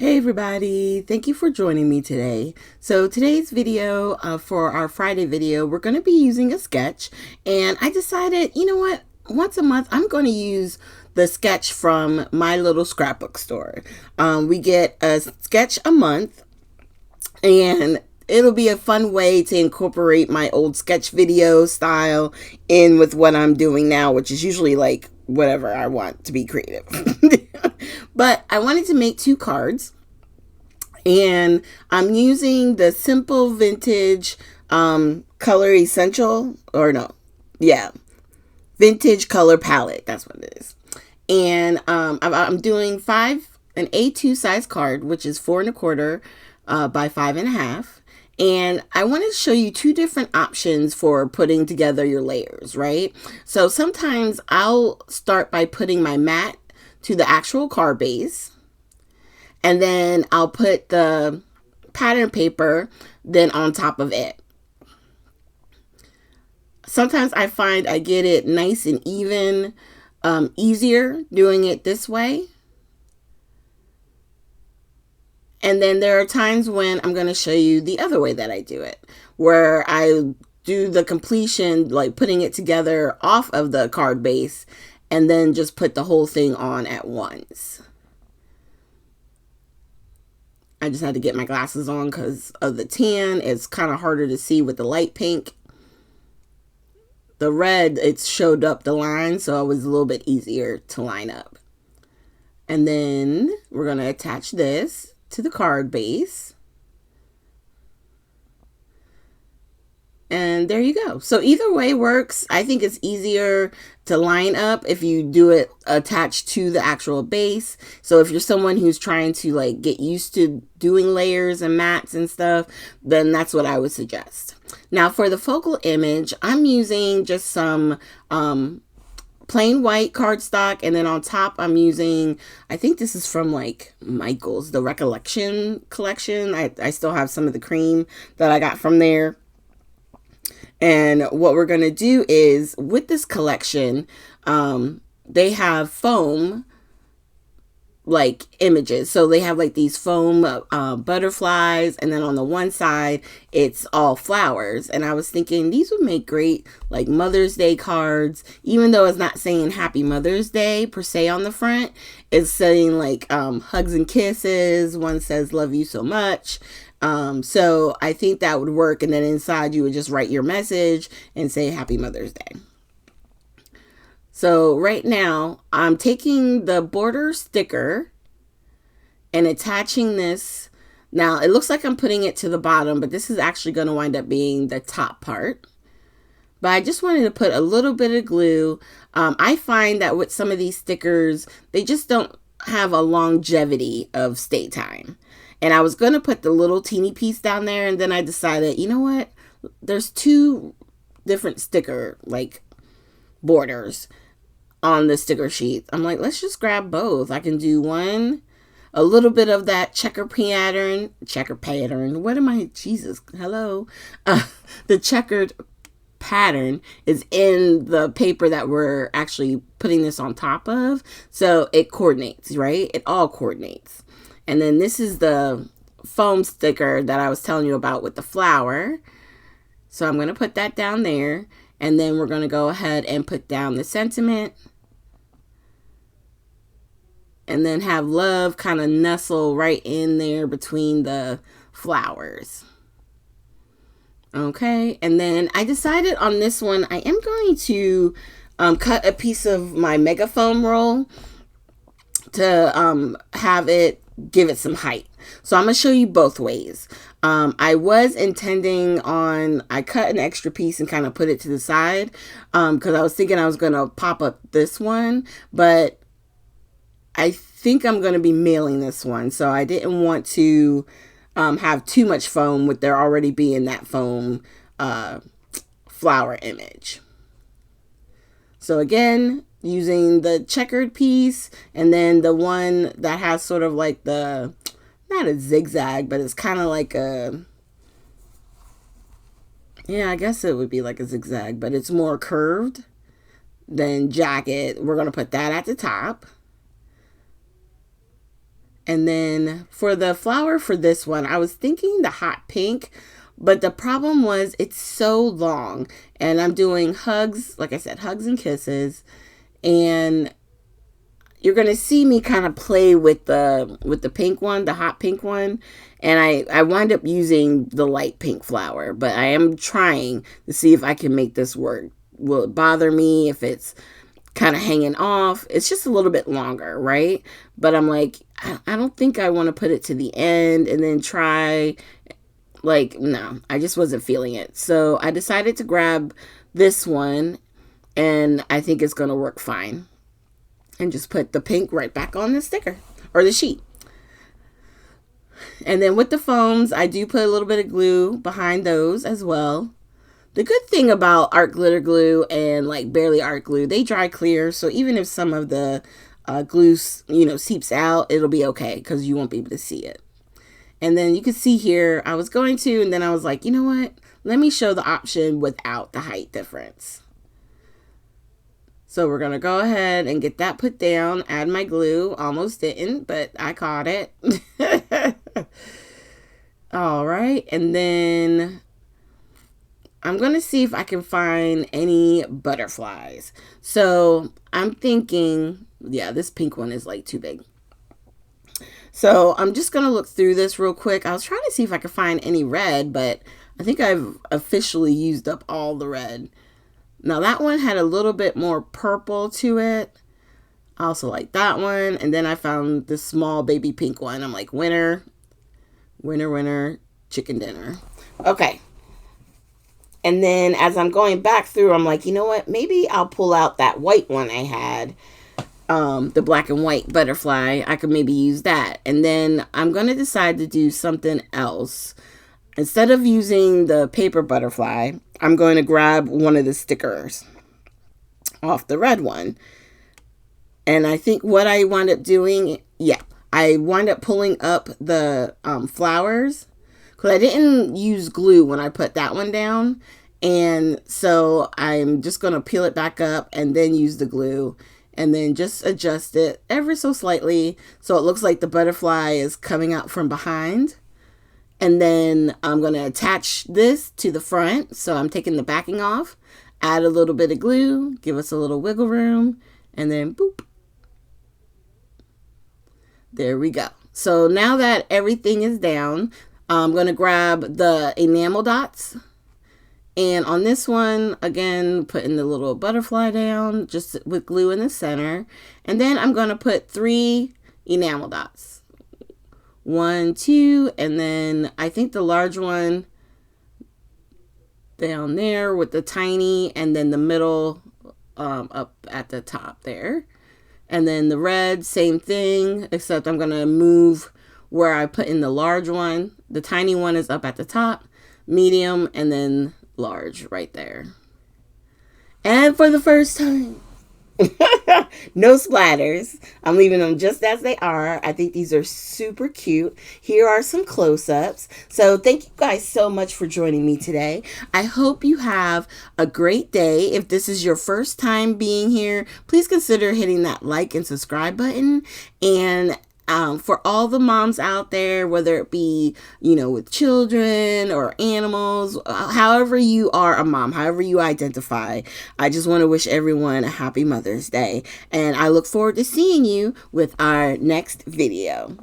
Hey everybody, thank you for joining me today. So today's video, for our Friday video, we're going to be using a sketch, and I decided, you know what, once a month I'm going to use the sketch from my little scrapbook store. We get a sketch a month, and it'll be a fun way to incorporate my old sketch video style in with what I'm doing now, which is usually like whatever I want to be creative. But I wanted to make two cards, and I'm using the Simple Vintage Color Essential, or no, yeah, Vintage Color Palette. That's what it is. And I'm doing an A2 size card, which is 4 1/4 by 5 1/2. And I wanted to show you two different options for putting together your layers, right? So sometimes I'll start by putting my mat to the actual card base, and then I'll put the pattern paper then on top of it. Sometimes I find I get it nice and even, easier doing it this way. And then there are times when I'm going to show you the other way that I do it, where I do the completion, like putting it together off of the card base, and then just put the whole thing on at once. I just had to get my glasses on because of the tan. It's kind of harder to see with the light pink. The red, it showed up the line, so it was a little bit easier to line up. And then we're going to attach this to the card base. And there you go. So either way works. I think it's easier to line up if you do it attached to the actual base. So if you're someone who's trying to like get used to doing layers and mats and stuff, then that's what I would suggest. Now for the focal image, I'm using just some plain white cardstock, and then on top I'm using, I think this is from like Michael's, the Recollection collection. I still have some of the cream that I got from there. And what we're going to do is, with this collection, they have foam like images. So they have like these foam butterflies, and then on the one side it's all flowers. And I was thinking these would make great like Mother's Day cards, even though it's not saying Happy Mother's Day per se on the front. It's saying like hugs and kisses. One says love you so much. So I think that would work. And then inside you would just write your message and say Happy Mother's Day. So right now I'm taking the border sticker and attaching this. Now it looks like I'm putting it to the bottom, but this is actually going to wind up being the top part. But I just wanted to put a little bit of glue. I find that with some of these stickers, they just don't have a longevity of stay time. And I was going to put the little teeny piece down there, and then I decided, you know what? There's two different sticker like borders on the sticker sheet. I'm like, let's just grab both. I can do one, a little bit of that checker pattern. What am I? Jesus, hello. The checkered pattern is in the paper that we're actually putting this on top of. So it coordinates, right? It all coordinates. And then this is the foam sticker that I was telling you about with the flower. So I'm going to put that down there. And then we're going to go ahead and put down the sentiment. And then have love kind of nestle right in there between the flowers. Okay. And then I decided on this one, I am going to cut a piece of my mega foam roll to have it give it some height. So I'm going to show you both ways. I was intending on, I cut an extra piece and kind of put it to the side because I was thinking I was going to pop up this one, but I think I'm going to be mailing this one. So I didn't want to have too much foam with there already being that foam flower image. So again, using the checkered piece, and then the one that has sort of like the, not a zigzag, but it's kind of like a, yeah, I guess it would be like a zigzag, but it's more curved than jagged. We're going to put that at the top. And then for the flower for this one, I was thinking the hot pink, but the problem was it's so long. And I'm doing hugs, like I said, hugs and kisses. And you're going to see me kind of play with the pink one, the hot pink one. And I wind up using the light pink flower, but I am trying to see if I can make this work. Will it bother me if it's kind of hanging off? It's just a little bit longer, right? But I'm like, I don't think I want to put it to the end and then try, like, no, I just wasn't feeling it. So I decided to grab this one, and I think it's going to work fine. And just put the pink right back on the sticker or the sheet. And then with the foams, I do put a little bit of glue behind those as well. The good thing about art glitter glue and like Bearly Art glue, they dry clear. So even if some of the glue, seeps out, it'll be okay because you won't be able to see it. And then you can see here, I was going to, and then I was like, you know what? Let me show the option without the height difference. So we're going to go ahead and get that put down, add my glue. Almost didn't, but I caught it. All right. And then I'm going to see if I can find any butterflies. So I'm thinking, yeah, this pink one is like too big. So I'm just going to look through this real quick. I was trying to see if I could find any red, but I think I've officially used up all the red. Now that one had a little bit more purple to it. I also like that one. And then I found this small baby pink one. I'm like, winner, winner, winner, chicken dinner. Okay. And then as I'm going back through, I'm like, you know what? Maybe I'll pull out that white one I had. The black and white butterfly. I could maybe use that. And then I'm going to decide to do something else. Instead of using the paper butterfly, I'm going to grab one of the stickers off the red one. And I think what I wound up doing, I wound up pulling up the flowers because I didn't use glue when I put that one down. And so I'm just going to peel it back up and then use the glue and then just adjust it ever so slightly so it looks like the butterfly is coming out from behind. And then I'm going to attach this to the front. So I'm taking the backing off, add a little bit of glue, give us a little wiggle room, and then boop. There we go. So now that everything is down, I'm going to grab the enamel dots. And on this one, again, putting the little butterfly down just with glue in the center. And then I'm going to put 3 enamel dots. 1, 2, and then I think the large one down there with the tiny, and then the middle up at the top there. And then the red, same thing, except I'm going to move where I put in the large one. The tiny one is up at the top, medium, and then large right there. And for the first time, no splatters. I'm leaving them just as they are. I think these are super cute. Here are some close-ups. So thank you guys so much for joining me today. I hope you have a great day. If this is your first time being here, please consider hitting that like and subscribe button. And for all the moms out there, whether it be, with children or animals, however you are a mom, however you identify, I just want to wish everyone a happy Mother's Day. And I look forward to seeing you with our next video.